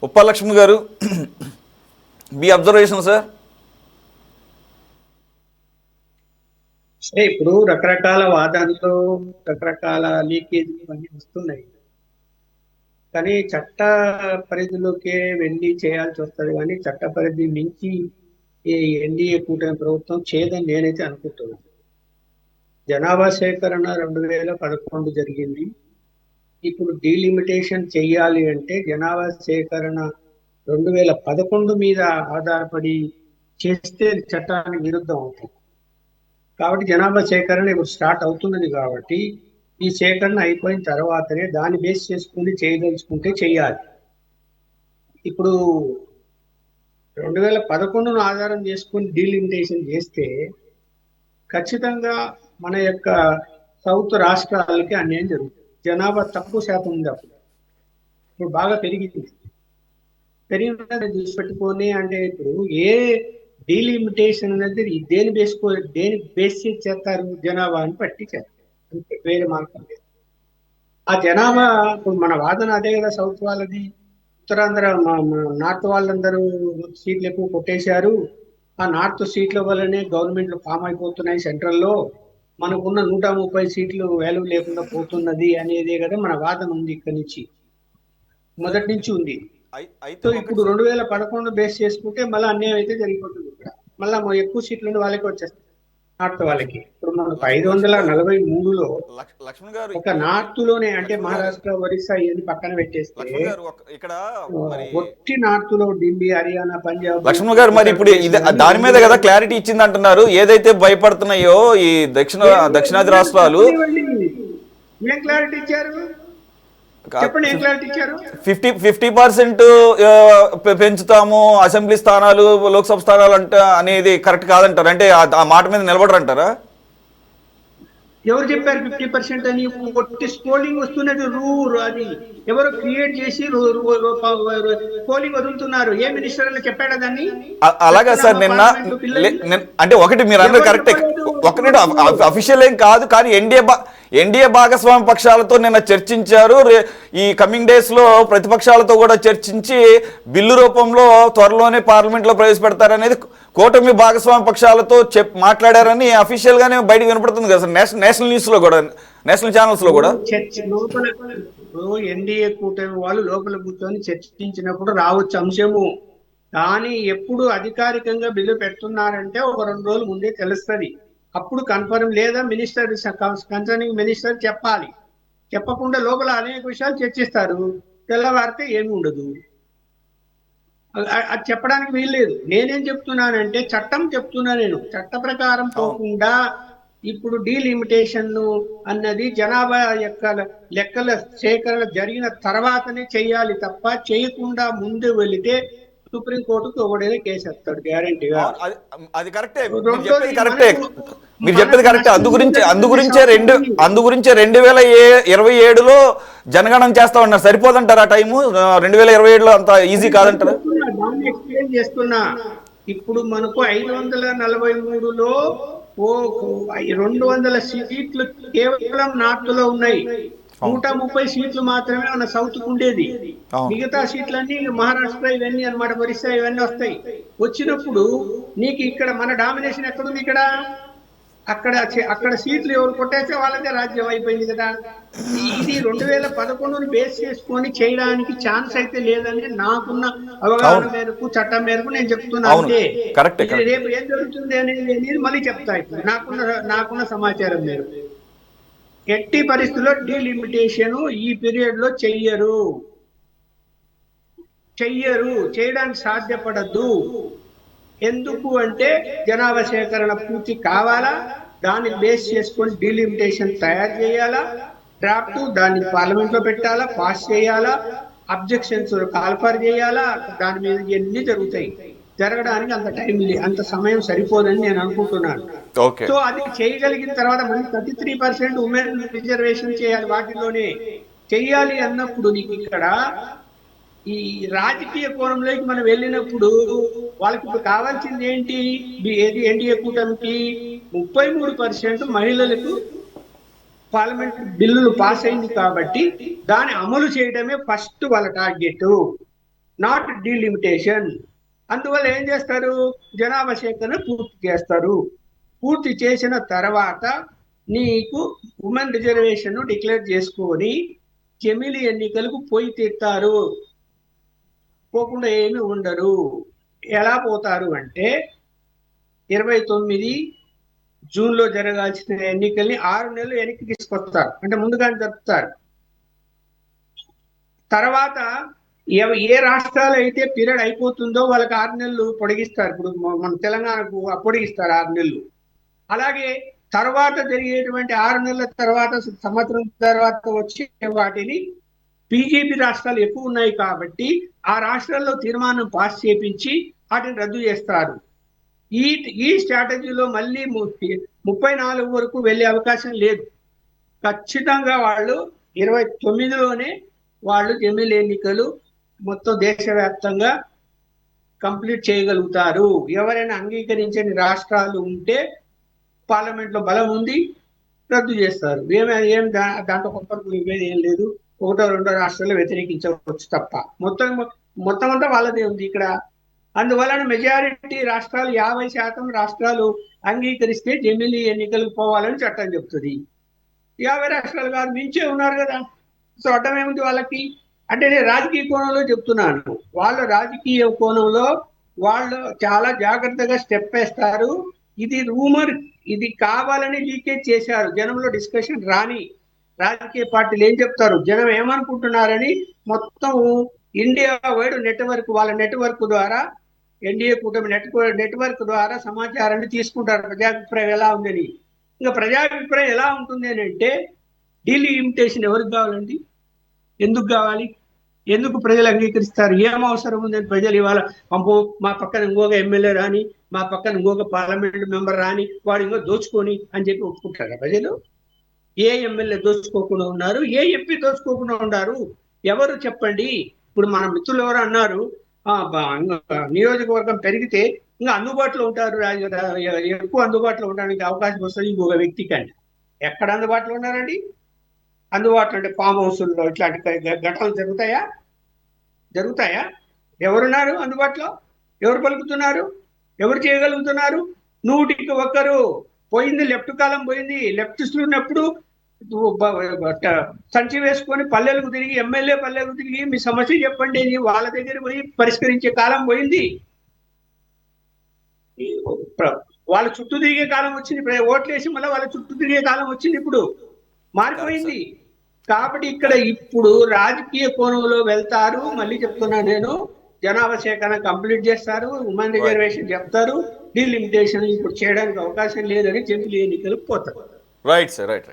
ఉప్పలక్ష్మి గారు, మీ observation sir. ఇప్పుడు రకరకాల వాదనలు, రకరకాల లీకేజీలు అన్నీ వస్తున్నాయి. కానీ చట్ట పరిధిలోకే వెళ్ళి చేయాల్సి వస్తుంది, కానీ చట్ట పరిధి మించి ఈ ఎన్డీఏ కూటమి ప్రభుత్వం చేయదని నేనైతే అనుకుంటున్నాను. జనాభా సేకరణ 2011 జరిగింది. ఇప్పుడు డీలిమిటేషన్ చెయ్యాలి అంటే జనాభా సేకరణ 2011 మీద ఆధారపడి చేస్తే చట్టానికి విరుద్ధం అవుతుంది. కాబట్టి జనాభా సేకరణ ఇప్పుడు స్టార్ట్ అవుతున్నది కాబట్టి ఈ సేకరణ అయిపోయిన తర్వాతనే దాన్ని బేస్ చేసుకుని చేయదలుచుకుంటే చెయ్యాలి. ఇప్పుడు 2011ను ఆధారం చేసుకుని డీలిమిటేషన్ చేస్తే ఖచ్చితంగా మన యొక్క సౌత్ రాష్ట్రాలకి అన్యాయం జరుగుతుంది. జనాభా తక్కువ శాతం ఉంది, ఇప్పుడు బాగా పెరిగింది. పెరిగిన చూసి పెట్టుకొని అంటే ఇప్పుడు ఏ డీలిమిటేషన్ అనేది దేని బేస్ చేసి చేస్తారు, జనాభాని బట్టి చేస్తారు, అంటే వేరే మార్గం లేదు. ఆ జనాభా ఇప్పుడు మన వాదన అదే కదా, సౌత్ వాళ్ళది. ఉత్తరాంధ్ర నార్త్ వాళ్ళందరూ సీట్లు ఎక్కువ కొట్టేశారు, ఆ నార్త్ సీట్ల వల్లనే గవర్నమెంట్లు ఫామ్ అయిపోతున్నాయి సెంట్రల్లో, మనకున్న 130 సీట్లు వాల్యూ లేకుండా పోతున్నది అనేదే కదా మన వాదన ఉంది. ఇక్కడి నుంచి మొదటి నుంచి ఉంది. సో ఇప్పుడు 2011 బేస్ చేసుకుంటే మళ్ళీ అన్యాయం అయితే జరిగిపోతుంది. ఇక్కడ మళ్ళీ ఎక్కువ సీట్లు వాళ్ళకి వచ్చేస్తాయి, నార్త్ వాళ్ళకి. ఇప్పుడు మనకు 543లో ఒక నార్త్ లోనే, అంటే మహారాష్ట్ర, ఒరిస్సా ఇవన్నీ పక్కన పెట్టేస్తే ఒట్టి నార్త్ లో ఢిల్లీ, హర్యానా, పంజాబ్. లక్ష్మణ్ గారు, మరి ఇప్పుడు దాని మీద కదా క్లారిటీ ఇచ్చింది అంటున్నారు. ఏదైతే భయపడుతున్నాయో ఈ దక్షిణాది రాష్ట్రాలు, ఏం క్లారిటీ ఇచ్చారు చెప్పండి, ఏం క్లారిటీ ఇచ్చారు? 50% పెంచుతాము అసెంబ్లీ స్థానాలు, లోక్సభ స్థానాలు అనేది కరెక్ట్ కాదంటారు. అంటే ఆ మాట మీద నిలబడరంటారా? ఎవరు చెప్పారు 50% అని? ఒట్టి స్కోలింగ్ వస్తున్నది, అది ఎవరు క్రియేట్ చేసి పోలింగ్ వదులుతున్నారు. ఏ మినిస్టర్ అని చెప్పాడా దాన్ని? అలాగా సార్, నిన్న అంటే ఒకటి మీరు అందరూ కరెక్టే, ఒకటి అఫీషియల్ ఏం కాదు, కానీ ఎన్డీఏ భాగస్వామ్య పక్షాలతో నిన్న చర్చించారు. ఈ కమింగ్ డేస్ లో ప్రతిపక్షాలతో కూడా చర్చించి బిల్లు రూపంలో త్వరలోనే పార్లమెంట్ లో ప్రవేశపెడతారనేది కూటమి భాగస్వామ్య పక్షాలతో మాట్లాడారని అఫీషియల్ గానే బయటకు వినపడుతుంది కదా సార్, నేషనల్ న్యూస్ లో కూడా, నేషనల్ ఛానల్స్ లో కూడా. ఎన్డీఏ కూటమి వాళ్ళు లోపల కూర్చొని చర్చించినప్పుడు రావచ్చు అంశము, కానీ ఎప్పుడు అధికారికంగా బిల్లు పెడుతున్నారంటే ఒక 2 రోజులు ముందే తెలుస్తుంది. అప్పుడు కన్ఫర్మ్, లేదా మినిస్టర్, కన్సర్నింగ్ మినిస్టర్ చెప్పాలి. చెప్పకుండా లోపల అనేక విషయాలు చర్చిస్తారు, తెల్లవారితే ఏమి ఉండదు. అది చెప్పడానికి వీల్లేదు. నేనేం చెప్తున్నానంటే చట్టం చెప్తున్నా, నేను చట్ట ప్రకారం పోకుండా ఇప్పుడు డీలిమిటేషన్ అన్నది జనాభా యొక్క లెక్కల సేకరణ జరిగిన తర్వాతనే చెయ్యాలి తప్ప చేయకుండా ముందు వెళితే సుప్రీంకోర్టుకు ఒకడైనా కేసు వేస్తాడు గ్యారంటీగా. అది కరెక్టే, మీరు చెప్పేది కరెక్టే. అందుగురించే 2027లో జనగణన చేస్తా ఉన్నారు. సరిపోదంటారా టైము? 2027లో అంత ఈజీ కాదంటారా? దాన్ని ఎక్స్ప్లెయిన్ చేస్తున్నా. ఇప్పుడు మనకు 543లో 200 సీట్లు కేవలం నార్త్ లో ఉన్నాయి, 130 సీట్లు మాత్రమే మన సౌత్ కు ఉండేది. మిగతా సీట్లన్నీ మహారాష్ట్ర ఇవన్నీ అన్నమాట, ఒరిస్సా ఇవన్నీ వస్తాయి. వచ్చినప్పుడు నీకు ఇక్కడ మన డామినేషన్ ఎక్కడుంది? ఇక్కడ అక్కడ సీట్లు ఎవరు కొట్టేస్తే వాళ్ళకే రాజ్యం అయిపోయింది కదా. ఇది 2011ను బేస్ చేసుకొని చేయడానికి ఛాన్స్ అయితే లేదని నాకున్న అవగాహన మేరకు, చట్టం మేరకు నేను చెప్తున్నా. అంటే రేపు ఏం జరుగుతుంది అనేది మళ్ళీ చెప్తా. ఇప్పుడు నాకున్న సమాచారం మేరకు ఎట్టి పరిస్థితుల్లో డీలిమిటేషన్ ఈ పీరియడ్ లో చేయడానికి సాధ్యపడద్దు. ఎందుకు అంటే జనాభా సేకరణ పూర్తి కావాలా, దాన్ని బేస్ చేసుకొని డీలిమిటేషన్ తయారు చేయాలా, డ్రాఫ్ట్ దాన్ని పార్లమెంట్ లో పెట్టాలా, పాస్ చేయాలా, అబ్జెక్షన్స్ కాల్ఫర్ చేయాలా, దాని మీద ఎన్ని జరుగుతాయి. జరగడానికి అంత టైం, అంత సమయం సరిపోదని నేను అనుకుంటున్నాను. సో అది చేయగలిగిన తర్వాత మళ్ళీ 33% ఉమెన్ రిజర్వేషన్ చేయాలి. వాటిలోనే చెయ్యాలి అన్నప్పుడు నీకు ఇక్కడ ఈ రాజకీయ కోణంలోకి మనం వెళ్ళినప్పుడు వాళ్ళకి ఇప్పుడు కావాల్సింది ఏంటి? ఎన్డీఏ కూటమికి 33% మహిళలకు పార్లమెంట్ బిల్లులు పాస్ అయింది కాబట్టి దాన్ని అమలు చేయడమే ఫస్ట్ వాళ్ళ టార్గెట్. Not delimitation. అందువల్ల ఏం చేస్తారు, జనాభా సేకరణ పూర్తి చేస్తారు. పూర్తి చేసిన తర్వాత నీకు ఉమెన్ రిజర్వేషన్ డిక్లేర్ చేసుకొని జమిలి ఎన్నికలకు పోయి తీరుతారు. పోకుండా ఏమి ఉండరు. ఎలా పోతారు అంటే 29 జూన్లో జరగాల్సిన ఎన్నికల్ని 6 నెలలు వెనక్కి తీసుకొస్తారు, అంటే ముందుగానే జరుపుతారు. తర్వాత ఏ రాష్ట్రాలు అయితే పీరియడ్ అయిపోతుందో వాళ్ళకి 6 నెలలు పొడిగిస్తారు. ఇప్పుడు మన తెలంగాణకు పొడిగిస్తారు 6 నెలలు. అలాగే తర్వాత జరిగేటువంటి 6 నెలల తర్వాత, సంవత్సరం తర్వాత వచ్చే వాటిని బీజేపీ రాష్ట్రాలు ఎక్కువ ఉన్నాయి కాబట్టి ఆ రాష్ట్రాల్లో తీర్మానం పాస్ చేపించి వాటిని రద్దు చేస్తారు. ఈ ఈ స్ట్రాటజీలో మళ్ళీ 34 వరకు వెళ్ళే అవకాశం లేదు. ఖచ్చితంగా వాళ్ళు 29లోనే వాళ్ళు జమిలి ఎన్నికలు మొత్తం దేశవ్యాప్తంగా కంప్లీట్ చేయగలుగుతారు. ఎవరైనా అంగీకరించని రాష్ట్రాలు ఉంటే పార్లమెంట్లో బలం ఉంది, రద్దు చేస్తారు. దాంట్లో కొత్త ఏం లేదు. 1-2 రాష్ట్రాలు వ్యతిరేకించవచ్చు తప్ప మొత్తం అంతా వాళ్ళదే ఉంది ఇక్కడ. అందువలన మెజారిటీ రాష్ట్రాలు 50% రాష్ట్రాలు అంగీకరిస్తే జమిలి ఎన్నికలకు పోవాలని చట్టం చెప్తుంది. 50 రాష్ట్రాలు కాదు, మించే ఉన్నారు కదా. సో అడ్డం ఏముంది వాళ్ళకి అంటే, నేను రాజకీయ కోణంలో చెప్తున్నాను. వాళ్ళ రాజకీయ కోణంలో వాళ్ళు చాలా జాగ్రత్తగా స్టెప్ వేస్తారు. ఇది రూమర్, ఇది కావాలని లీకేజ్ చేశారు. జనంలో డిస్కషన్ రాని రాజకీయ పార్టీలు ఏం చెప్తారు, జనం ఏమనుకుంటున్నారని మొత్తం ఇండియా వైడ్ నెట్వర్క్, వాళ్ళ నెట్వర్క్ ద్వారా, ఎన్డీఏ కూటమి నెట్వర్క్ ద్వారా సమాచారాన్ని తీసుకుంటారు. ప్రజాభిప్రాయం ఎలా ఉందని. ఇంకా ప్రజాభిప్రాయం ఎలా ఉంటుంది అని అంటే, డీలిమిటేషన్ ఎవరికి కావాలండి, ఎందుకు కావాలి, ఎందుకు ప్రజలు అంగీకరిస్తారు, ఏం అవసరం ఉందని ప్రజలు ఇవాళ మా పక్కన ఇంకొక ఎమ్మెల్యే రాని, మా పక్కన ఇంకొక పార్లమెంట్ మెంబర్ రాని, వాడు ఇంకో దోచుకొని అని చెప్పి ఒప్పుకుంటారు ప్రజలు. ఏ ఎమ్మెల్యే దోచుకోకుండా ఉన్నారు, ఏ ఎంపీ దోచుకోకుండా ఉన్నారు, ఎవరు చెప్పండి. ఇప్పుడు మన మిత్రులు ఎవరు అన్నారు, నియోజకవర్గం పెరిగితే ఇంకా అందుబాటులో ఉంటారు, ఎక్కువ అందుబాటులో ఉండడానికి అవకాశం వస్తుంది ఇంకొక వ్యక్తికి అండి. ఎక్కడ అందుబాటులో ఉన్నారండి? అందుబాటులో అంటే ఫామ్ హౌస్లో ఇట్లాంటి ఘటనలు జరుగుతాయా? ఎవరున్నారు అందుబాటులో? ఎవరు పలుకుతున్నారు? ఎవరు చేయగలుగుతున్నారు? 100కి 1 పోయింది. లెఫ్ట్ కాలం పోయింది. లెఫ్టిస్టులు ఉన్నప్పుడు సంచి వేసుకొని పల్లెలకు తిరిగి, ఎమ్మెల్యే పల్లెలకు తిరిగి మీ సమస్య చెప్పండి అని వాళ్ళ దగ్గర పోయి పరిష్కరించే కాలం పోయింది. వాళ్ళ చుట్టూ తిరిగే కాలం వచ్చింది. ఓట్లేసి మళ్ళీ వాళ్ళ చుట్టూ తిరిగే కాలం వచ్చింది. ఇప్పుడు మారిపోయింది. కాబట్టి ఇక్కడ ఇప్పుడు రాజకీయ కోణంలో వెళ్తారు. మళ్ళీ చెప్తున్నా నేను, జనాభా సేకరణ కంప్లీట్ చేస్తారు, ఉమెన్ రిజర్వేషన్ చెప్తారు, డీలిమిటేషన్ ఇప్పుడు చేయడానికి అవకాశం లేదని జమిలి ఎన్నికలు పోతారు. Right sir, right.